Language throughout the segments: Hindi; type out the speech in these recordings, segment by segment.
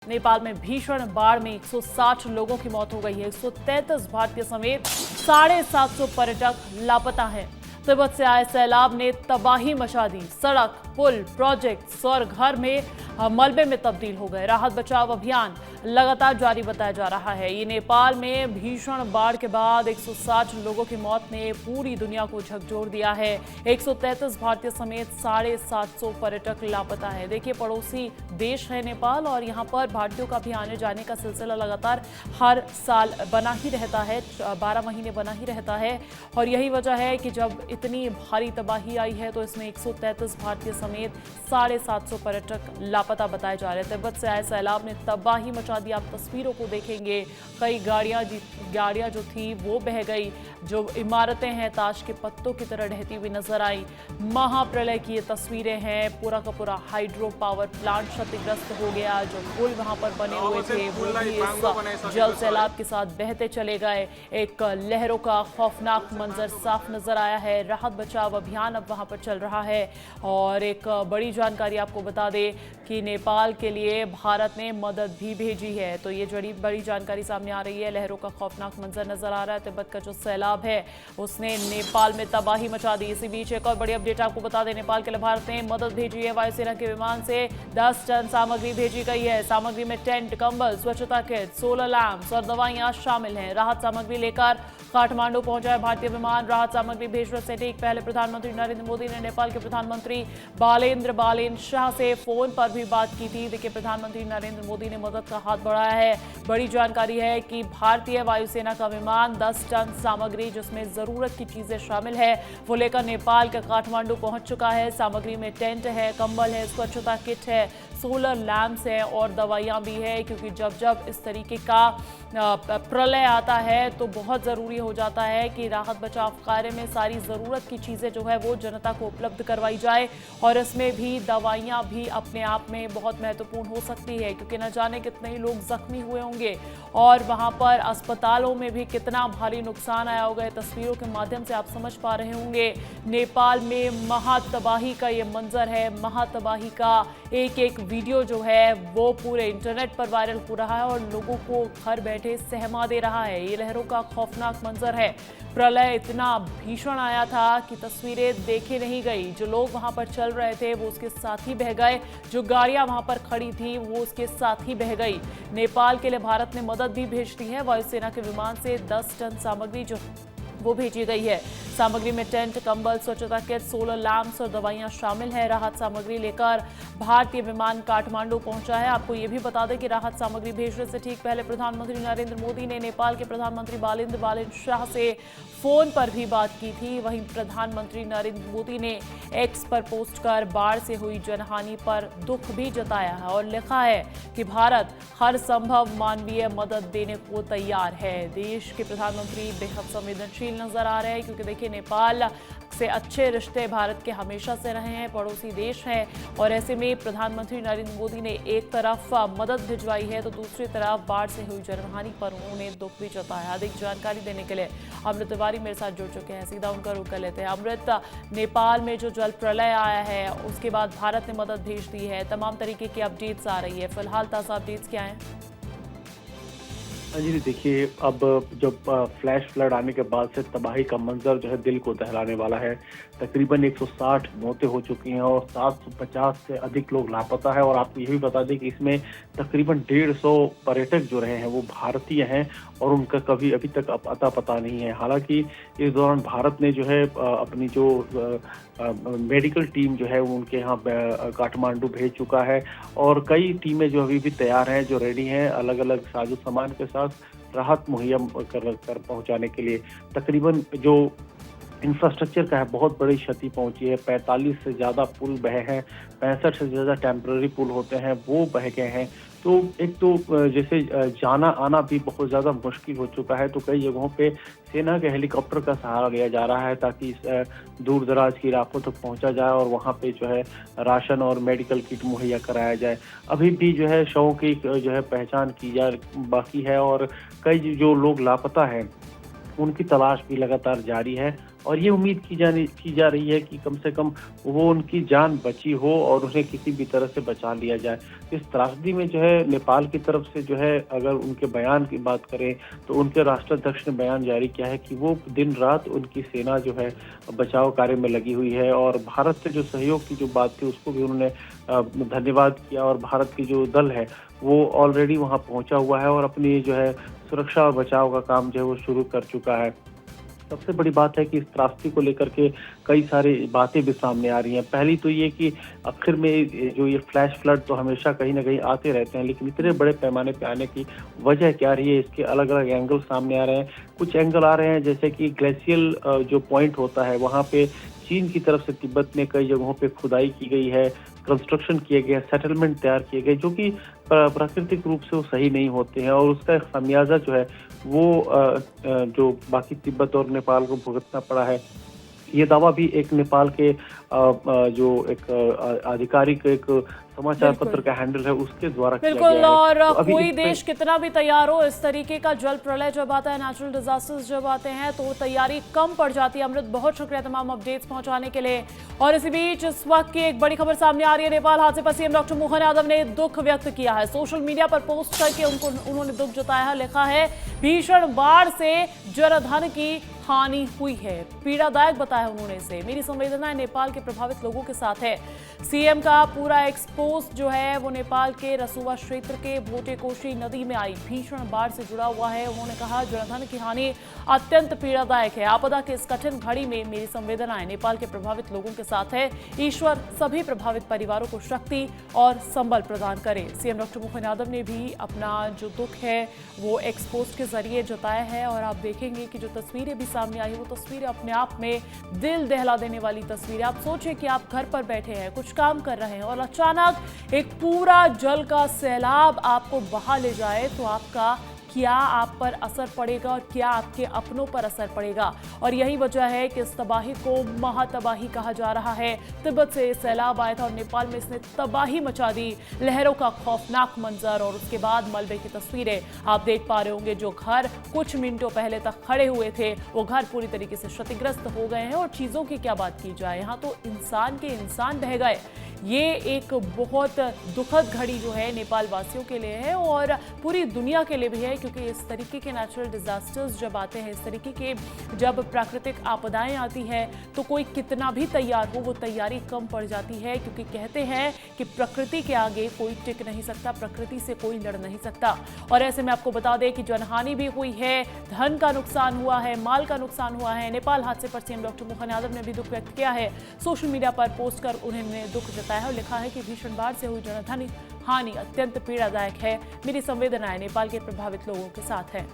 नेपाल में भीषण बाढ़ में 160 लोगों की मौत हो गई है। 133 भारतीय समेत 750 पर्यटक लापता हैं। तिब्बत से आए सैलाब ने तबाही मचा दी। सड़क, पुल, प्रोजेक्ट्स और घर में मलबे में तब्दील हो गए। राहत बचाव अभियान लगातार जारी बताया जा रहा है। ये नेपाल में भीषण बाढ़ के बाद 160 लोगों की मौत ने पूरी दुनिया को झकझोर दिया है। 133 भारतीय समेत 750 पर्यटक लापता है। देखिए, पड़ोसी देश है नेपाल और यहाँ पर भारतीयों का भी आने जाने का सिलसिला लगातार हर साल बना ही रहता है, 12 महीने बना ही रहता है। और यही वजह है कि जब इतनी भारी तबाही आई है तो इसमें 133 भारतीय समेत 750 पर्यटक लापता बताए जा रहे हैं। तिब्बत से आए सैलाब ने तबाही मचा दी। आप तस्वीरों को देखेंगे, कई गाड़ियां जो थी वो बह गई। जो इमारतें हैं ताश के पत्तों की तरह ढहती हुई नजर आई। महाप्रलय की ये तस्वीरें हैं। पूरा का पूरा हाइड्रो पावर प्लांट क्षतिग्रस्त हो गया। जो पुल वहां पर बने हुए थे वो भी इस जल सैलाब के साथ बहते चले गए। एक लहरों का खौफनाक मंजर साफ नजर आया है। राहत बचाव अभियान अब वहां पर चल रहा है। और एक बड़ी जानकारी आपको बता दें कि नेपाल के लिए भारत ने मदद भी भेजी है। तो ये बड़ी जानकारी सामने आ रही है। लहरों का खौफनाक मंजर नजर आ रहा है। तिब्बत का जो सैलाब है उसने नेपाल में तबाही मचा दी। इसी बीच एक और बड़ी अपडेट आपको बता दें, नेपाल के लिए भारत ने मदद भेजी है। वायुसेना के विमान से 10 टन सामग्री भेजी गई है। सामग्री में टेंट, कंबल, स्वच्छता किट, सोलर लैंप्स और दवाइयां शामिल हैं। राहत सामग्री लेकर काठमांडू पहुंचा है भारतीय विमान। राहत सामग्री भेजने से ठीक पहले प्रधानमंत्री नरेंद्र मोदी ने नेपाल के प्रधानमंत्री बालेन्द्र शाह से फोन पर भी बात की थी। देखिए, प्रधानमंत्री नरेंद्र मोदी ने मदद का हाथ बढ़ाया है। बड़ी जानकारी है कि भारतीय वायुसेना का विमान 10 टन सामग्री जिसमें जरूरत की चीजें शामिल है वो लेकर नेपाल के काठमांडू पहुंच चुका है। सामग्री में टेंट है, कंबल है, स्वच्छता किट है, सोलर लैंप्स है और दवाइयां भी है। क्योंकि जब इस तरीके का प्रलय आता है तो बहुत जरूरी हो जाता है कि राहत बचाव कार्य में सारी जरूरत की चीजें जो है वो जनता को उपलब्ध करवाई जाए। और इसमें भी दवाइयां भी अपने आप में बहुत महत्वपूर्ण हो सकती है, क्योंकि न जाने कितने ही लोग जख्मी हुए होंगे और वहां पर अस्पतालों में भी कितना भारी नुकसान आया होगा। तस्वीरों के माध्यम से आप समझ पा रहे होंगे। नेपाल में महातबाही का ये मंजर है। महातबाही का एक एक वीडियो जो है वो पूरे इंटरनेट पर वायरल हो रहा है और लोगों को घर बैठे सहमा दे रहा है। ये लहरों का खौफनाक मंजर है। प्रलय इतना भीषण आया था कि तस्वीरें देखी नहीं गई। जो लोग वहां पर चल रहे थे वो उसके साथ ही बह गए। जो गाड़ियां वहां पर खड़ी थी वो उसके साथ ही बह गई। नेपाल के लिए भारत ने मदद भी भेज दी है। वायुसेना के विमान से 10 टन सामग्री जो वो भेजी गई है। सामग्री में टेंट, कंबल, स्वच्छता किट, सोलर लैंप्स और दवाइयां शामिल है। राहत सामग्री लेकर भारतीय विमान काठमांडू पहुंचा है। आपको ये भी बता दें कि राहत सामग्री भेजने से ठीक पहले प्रधानमंत्री नरेंद्र मोदी ने नेपाल के प्रधानमंत्री बालेन्द्र शाह से फोन पर भी बात की थी। वहीं प्रधानमंत्री नरेंद्र मोदी ने एक्स पर पोस्ट कर बाढ़ से हुई जनहानि पर दुख भी जताया है और लिखा है कि भारत हर संभव मानवीय मदद देने को तैयार है। देश के प्रधानमंत्री बेहद संवेदनशील नजर आ रहे हैं, क्योंकि देखिए, नेपाल से अच्छे रिश्ते भारत के हमेशा से रहे हैं, पड़ोसी देश है। और ऐसे में प्रधानमंत्री नरेंद्र मोदी ने एक तरफ मदद भिजवाई है तो दूसरी तरफ बाढ़ से हुई जनहानि पर उन्होंने दुख भी जताया। अधिक जानकारी देने के लिए अमृत तिवारी मेरे साथ जुड़ चुके हैं। सीधा उनका रुख कर लेते हैं। अमृत, नेपाल में जो जल प्रलय आया है उसके बाद भारत ने मदद भेज दी है, तमाम तरीके की अपडेट्स आ रही है। फिलहाल ताज़ा अपडेट्स क्या हैं? जी देखिए, अब जब फ्लैश फ्लड आने के बाद से तबाही का मंजर जो है दिल को दहलाने वाला है। तकरीबन 160 मौतें हो चुकी हैं और 750 से अधिक लोग लापता है। और आपको ये भी बता दें कि इसमें तकरीबन 150 पर्यटक जो रहे हैं वो भारतीय हैं और उनका कभी अभी तक अता पता नहीं है। हालांकि इस दौरान भारत ने जो है अपनी जो मेडिकल टीम जो है वो उनके यहाँ काठमांडू भेज चुका है और कई टीमें जो अभी भी तैयार हैं, जो रेडी हैं अलग अलग साजो सामान के साथ राहत मुहैया कर पहुंचाने के लिए। तकरीबन जो इंफ्रास्ट्रक्चर का है बहुत बड़ी क्षति पहुंची है। 45 से ज़्यादा पुल बहे हैं, 65 से ज़्यादा टेम्पररी पुल होते हैं वो बह गए हैं। तो एक तो जैसे जाना आना भी बहुत ज़्यादा मुश्किल हो चुका है। तो कई जगहों पे सेना के हेलीकॉप्टर का सहारा लिया जा रहा है ताकि दूर दराज के इलाकों तक पहुंचा जाए और वहां पे जो है राशन और मेडिकल किट मुहैया कराया जाए। अभी भी जो है शवों की जो है पहचान की जा बाकी है और कई जो लोग लापता हैं उनकी तलाश भी लगातार जारी है। और ये उम्मीद की जा रही है कि कम से कम वो उनकी जान बची हो और उन्हें किसी भी तरह से बचा लिया जाए। इस त्रासदी में जो है नेपाल की तरफ से जो है, अगर उनके बयान की बात करें तो उनके राष्ट्राध्यक्ष ने बयान जारी किया है कि वो दिन रात उनकी सेना जो है बचाव कार्य में लगी हुई है, और भारत से जो सहयोग की जो बात थी उसको भी उन्होंने धन्यवाद किया, और भारत की जो दल है वो ऑलरेडी वहां पहुंचा हुआ है और अपनी जो है सुरक्षा और बचाव का काम जो है वो शुरू कर चुका है। सबसे बड़ी बात है कि इस त्रासदी को लेकर के कई सारी बातें भी सामने आ रही हैं। पहली तो ये कि आखिर में जो ये फ्लैश फ्लड तो हमेशा कहीं ना कहीं आते रहते हैं, लेकिन इतने बड़े पैमाने पे आने की वजह क्या रही है, इसके अलग अलग एंगल सामने आ रहे हैं। कुछ एंगल आ रहे हैं जैसे कि ग्लेशियल जो पॉइंट होता है वहाँ पे चीन की तरफ से तिब्बत में कई जगहों पे खुदाई की गई है, कंस्ट्रक्शन किए गए, सेटलमेंट तैयार किए गए, जो कि प्राकृतिक रूप से वो सही नहीं होते हैं, और उसका खामियाजा जो है वो जो बाकी तिब्बत और नेपाल को भुगतना पड़ा है। ये दावा भी एक नेपाल के जो एक आधिकारिक एक समाचार पत्र का हैंडल है उसके द्वारा किया गया है। बिल्कुल, और तो कोई देश कितना भी तैयार हो, इस तरीके का जल प्रलय जब आता है, नेचुरल डिजास्टर्स जब आते हैं तो तैयारी कम पड़ जाती है। अमृत, बहुत शुक्रिया तमाम अपडेट्स पहुंचाने के लिए। और इसी बीच इस वक्त की एक बड़ी खबर सामने आ रही है। नेपाल हादसे पर सीएम डॉक्टर मोहन यादव ने दुख व्यक्त किया है। सोशल मीडिया पर पोस्ट करके उन्होंने दुख जताया है। लिखा है, भीषण बाढ़ से जनधन की हानि हुई है, पीड़ादायक बताया उन्होंने इसे। मेरी संवेदनाएं नेपाल के प्रभावित लोगों के साथ है। सीएम का पूरा एक्सपोज जो है वो नेपाल के रसुवा क्षेत्र के भोटेकोशी नदी में आई भीषण बाढ़ से जुड़ा हुआ है। उन्होंने कहा, जनधन की हानि अत्यंत पीड़ादायक है। आपदा के इस कठिन घड़ी में मेरी संवेदनाएं नेपाल के प्रभावित लोगों के साथ है। ईश्वर सभी प्रभावित परिवारों को शक्ति और संबल प्रदान करे। सीएम डॉक्टर मोहन यादव ने भी अपना जो दुख है वो एक्सपोज के जरिए जताया है। और आप देखेंगे कि जो तस्वीरें भी सामने आई वो तस्वीरें अपने आप में दिल दहला देने वाली तस्वीरें। आप सोचिए कि आप घर पर बैठे हैं, कुछ काम कर रहे हैं और अचानक एक पूरा जल का सैलाब आपको बहा ले जाए तो आपका क्या आप पर असर पड़ेगा और क्या आपके अपनों पर असर पड़ेगा। और यही वजह है कि इस तबाही को महातबाही कहा जा रहा है। तिब्बत से सैलाब आया था और नेपाल में इसने तबाही मचा दी। लहरों का खौफनाक मंजर और उसके बाद मलबे की तस्वीरें आप देख पा रहे होंगे। जो घर कुछ मिनटों पहले तक खड़े हुए थे वो घर पूरी तरीके से क्षतिग्रस्त हो गए हैं। और चीज़ों की क्या बात की जाए, यहाँ तो इंसान के इंसान बह गए। ये एक बहुत दुखद घड़ी जो है नेपाल वासियों के लिए है और पूरी दुनिया के लिए भी है, क्योंकि इस तरीके के नेचुरल डिजास्टर्स जब आते हैं, इस तरीके के जब प्राकृतिक आपदाएं आती हैं तो कोई कितना भी तैयार हो वो तैयारी कम पड़ जाती है। क्योंकि कहते हैं कि प्रकृति के आगे कोई टिक नहीं सकता, प्रकृति से कोई लड़ नहीं सकता। और ऐसे में आपको बता दें कि जनहानि भी हुई है, धन का नुकसान हुआ है, माल का नुकसान हुआ है। नेपाल हादसे पर सीएम डॉक्टर मोहन यादव ने भी दुख व्यक्त किया है। सोशल मीडिया पर पोस्ट कर उन्होंने दुख जताया और लिखा है कि भीषण बाढ़ से हुई जनधन हानि अत्यंत पीड़ादायक है। मेरी संवेदनाएं नेपाल के प्रभावित लोगों के साथ है।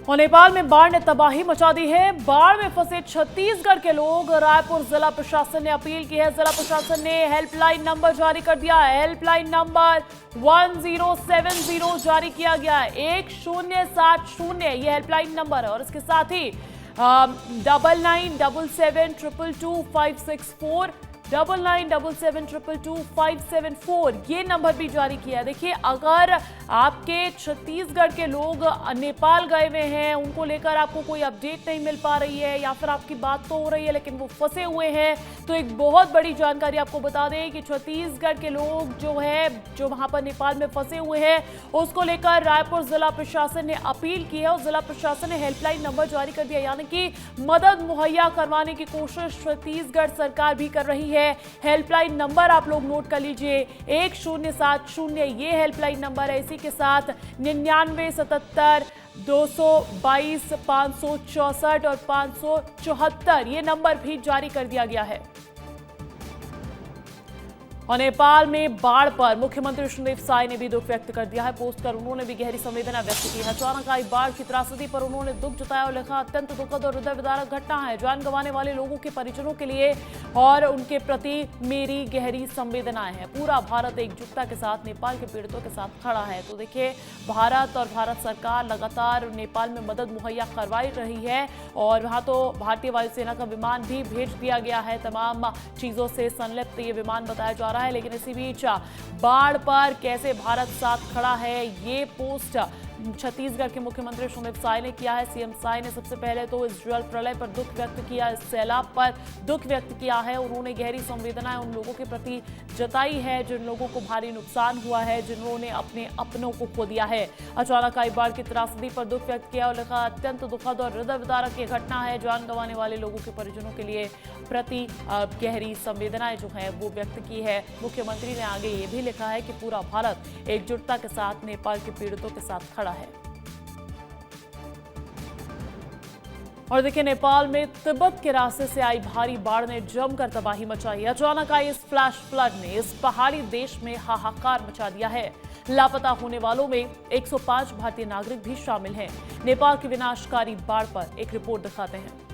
और नेपाल में बाढ़ ने तबाही मचा दी है। बाढ़ में फंसे छत्तीसगढ़ के लोग, रायपुर जिला प्रशासन ने अपील की है। जिला प्रशासन ने हेल्पलाइन नंबर जारी कर दिया है। हेल्पलाइन नंबर 1070 जारी किया गया है। 1070 ये हेल्पलाइन नंबर है। और इसके साथ ही 9977222564 9977222574 ये नंबर भी जारी किया है। देखिए, अगर आपके छत्तीसगढ़ के लोग नेपाल गए हुए हैं, उनको लेकर आपको कोई अपडेट नहीं मिल पा रही है या फिर आपकी बात तो हो रही है लेकिन वो फंसे हुए हैं, तो एक बहुत बड़ी जानकारी आपको बता दें कि छत्तीसगढ़ के लोग जो वहां पर नेपाल में फंसे हुए हैं उसको लेकर रायपुर जिला प्रशासन ने अपील की है और जिला प्रशासन ने हेल्पलाइन नंबर जारी कर दिया। यानी कि मदद मुहैया करवाने की कोशिश छत्तीसगढ़ सरकार भी कर रही है। हेल्पलाइन नंबर आप लोग नोट कर लीजिए, 1070 ये हेल्पलाइन नंबर है। इसी के साथ 9977 222 564 और 574 ये नंबर भी जारी कर दिया गया है। और नेपाल में बाढ़ पर मुख्यमंत्री सुदेव साय ने भी दुख व्यक्त कर दिया है। पोस्ट कर उन्होंने भी गहरी संवेदना व्यक्त की है। अचानक आई बाढ़ की त्रासदी पर उन्होंने दुख जताया और लिखा, अत्यंत दुखद और हृदय विदारक घटना है। जान गंवाने वाले लोगों के परिजनों के लिए और उनके प्रति मेरी गहरी संवेदनाएं हैं। पूरा भारत एकजुटता के साथ नेपाल के पीड़ितों के साथ खड़ा है। तो देखिए, भारत और भारत सरकार लगातार नेपाल में मदद मुहैया करवाई रही है और वहां तो भारतीय वायुसेना का विमान भी भेज दिया गया है। तमाम चीजों से संलिप्त ये विमान बताया जा रहा है। लेकिन इसी बीच बाढ़ पर कैसे भारत साथ खड़ा है, ये पोस्ट छत्तीसगढ़ के मुख्यमंत्री सुमित साय ने किया है। सीएम साय ने सबसे पहले तो इस जल प्रलय पर दुख व्यक्त किया, इस सैलाब पर दुख व्यक्त किया है। उन्होंने गहरी संवेदनाएं उन लोगों के प्रति जताई है जिन लोगों को भारी नुकसान हुआ है, जिन्होंने अपने अपनों को खो दिया है। अचानक आई बाढ़ की त्रासदी पर दुख व्यक्त किया और लिखा, अत्यंत दुखद और हृदय विदारक ये घटना है। जान गंवाने वाले लोगों के परिजनों के लिए प्रति गहरी संवेदनाएं जो है वो व्यक्त की है। मुख्यमंत्री ने आगे ये भी लिखा है कि पूरा भारत एकजुटता के साथ नेपाल के पीड़ितों के साथ खड़ा है। और देखिए, नेपाल में तिब्बत के रास्ते से आई भारी बाढ़ ने जमकर तबाही मचाई। अचानक आई इस फ्लैश फ्लड ने इस पहाड़ी देश में हाहाकार मचा दिया है। लापता होने वालों में 105 भारतीय नागरिक भी शामिल हैं। नेपाल की विनाशकारी बाढ़ पर एक रिपोर्ट दिखाते हैं।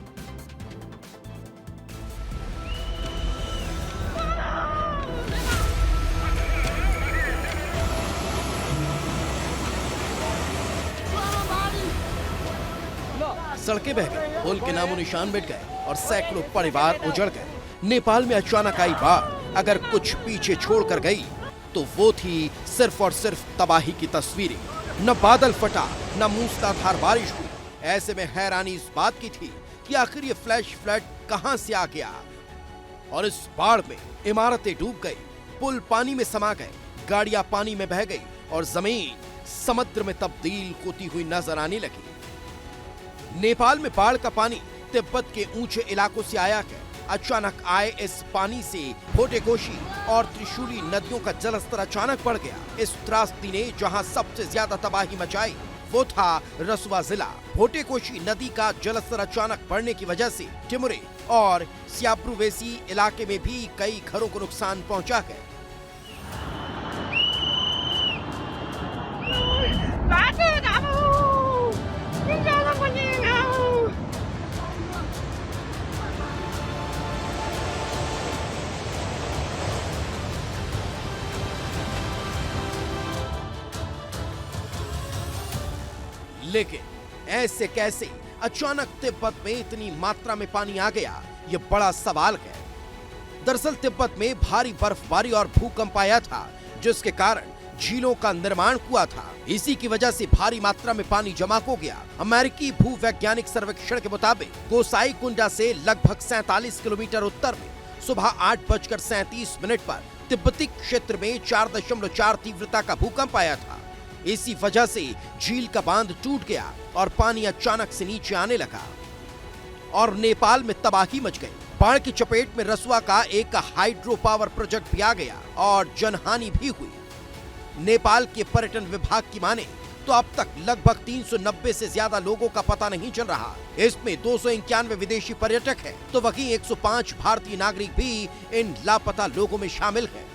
सड़कें बह गई, पुल के नामो निशान मिट गए और सैकड़ों परिवार उजड़ गए। नेपाल में अचानक आई बाढ़ अगर कुछ पीछे छोड़कर गई तो वो थी सिर्फ और सिर्फ तबाही की तस्वीरें। न बादल फटा, न मूसलाधार बारिश हुई। ऐसे में हैरानी इस बात की थी कि आखिर ये फ्लैश फ्लड कहां से आ गया। और इस बाढ़ में इमारतें डूब गई, पुल पानी में समा गए, गाड़ियां पानी में बह गई और जमीन समुद्र में तब्दील होती हुई नजर आने लगी। नेपाल में बाढ़ का पानी तिब्बत के ऊंचे इलाकों से आया है। अचानक आए इस पानी से भोटेकोशी और त्रिशूली नदियों का जलस्तर अचानक बढ़ गया। इस त्रासदी ने जहां सबसे ज्यादा तबाही मचाई वो था रसुआ जिला। भोटेकोशी नदी का जलस्तर अचानक बढ़ने की वजह से टिमुरे और सियाप्रुवेसी इलाके में भी कई घरों को नुकसान पहुंचा है। लेकिन ऐसे कैसे अचानक तिब्बत में इतनी मात्रा में पानी आ गया, ये बड़ा सवाल है। दरअसल तिब्बत में भारी बर्फबारी और भूकंप आया था, जिसके कारण झीलों का निर्माण हुआ था। इसी की वजह से भारी मात्रा में पानी जमा हो गया। अमेरिकी भूवैज्ञानिक सर्वेक्षण के मुताबिक गोसाई कुंडा से लगभग 47 किलोमीटर उत्तर में सुबह 8:37 पर तिब्बती क्षेत्र में 4.4 तीव्रता का भूकंप आया था। इसी वजह से झील का बांध टूट गया और पानी अचानक से नीचे आने लगा और नेपाल में तबाही मच गई। बाढ़ की चपेट में रसुआ का एक हाइड्रो पावर प्रोजेक्ट भी आ गया और जनहानि भी हुई। नेपाल के पर्यटन विभाग की माने तो अब तक लगभग 390 से ज्यादा लोगों का पता नहीं चल रहा। इसमें 291 विदेशी पर्यटक हैं, तो वहीं 105 भारतीय नागरिक भी इन लापता लोगों में शामिल हैं।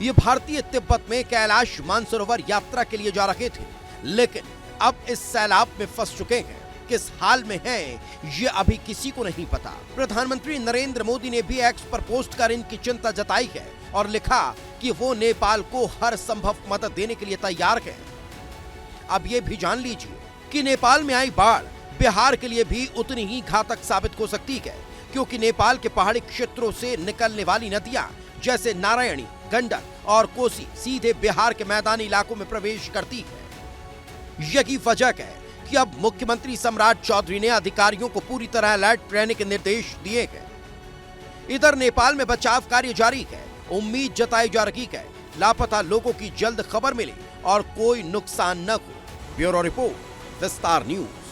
ये भारतीय तिब्बत में कैलाश मानसरोवर यात्रा के लिए जा रहे थे, लेकिन अब इस सैलाब में फंस चुके हैं। किस हाल में हैं ये अभी किसी को नहीं पता। प्रधानमंत्री नरेंद्र मोदी ने भी एक्स पर पोस्ट कर इनकी चिंता जताई है और लिखा कि वो नेपाल को हर संभव मदद देने के लिए तैयार है। अब ये भी जान लीजिए कि नेपाल में आई बाढ़ बिहार के लिए भी उतनी ही घातक साबित हो सकती है, क्योंकि नेपाल के पहाड़ी क्षेत्रों से निकलने वाली नदियां जैसे नारायणी, गंडक और कोसी सीधे बिहार के मैदानी इलाकों में प्रवेश करती है। यही वजह है कि अब मुख्यमंत्री सम्राट चौधरी ने अधिकारियों को पूरी तरह अलर्ट रहने के निर्देश दिए हैं। इधर नेपाल में बचाव कार्य जारी है। उम्मीद जताई जा रही है लापता लोगों की जल्द खबर मिले और कोई नुकसान न हो। ब्यूरो रिपोर्ट, विस्तार न्यूज।